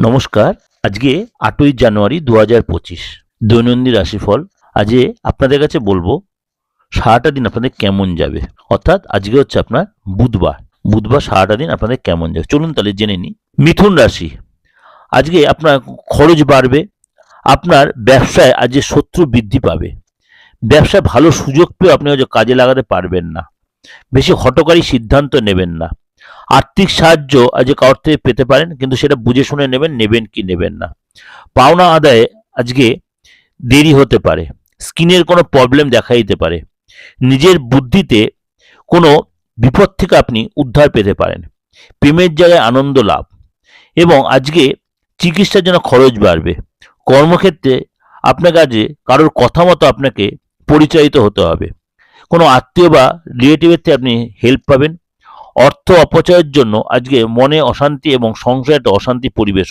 নমস্কার। আজকে ৮ই জানুয়ারি ২০২৫ দৈনন্দিন রাশিফল। আজকে আপনাদের কাছে বলবো সারাটা দিন আপনাদের কেমন যাবে। অর্থাৎ আজকে হচ্ছে আপনার বুধবার সারাটা দিন আপনাদের কেমন যাবে। চলুন তাহলে জেনে নিই। মিথুন রাশি, আজকে আপনার খরচ বাড়বে। আপনার ব্যবসায় আজকে শত্রু বৃদ্ধি পাবে। ব্যবসায় ভালো সুযোগ পেয়েও আপনি হয়তো কাজে লাগাতে পারবেন না। বেশি হঠকারী সিদ্ধান্ত নেবেন না। আর্থিক সাহায্য আজকে কারোর থেকে পেতে পারেন, কিন্তু সেটা বুঝে শুনে নেবেন কি নেবেন না। পাওনা আদায়ে আজকে দেরি হতে পারে। স্কিনের কোনো প্রবলেম দেখা দিতে পারে। নিজের বুদ্ধিতে কোনো বিপদ থেকে আপনি উদ্ধার পেতে পারেন। প্রেমের জায়গায় আনন্দ লাভ, এবং আজকে চিকিৎসার জন্য খরচ বাড়বে। কর্মক্ষেত্রে আপনার কাছে কারোর কথা মতো আপনাকে পরিচালিত হতে হবে। কোনো আত্মীয় বা রিলেটিভের থেকে আপনি হেল্প পাবেন। অর্থ অপচয়ের জন্য আজকে মনে অশান্তি এবং সংসারে একটা অশান্তি পরিবেশ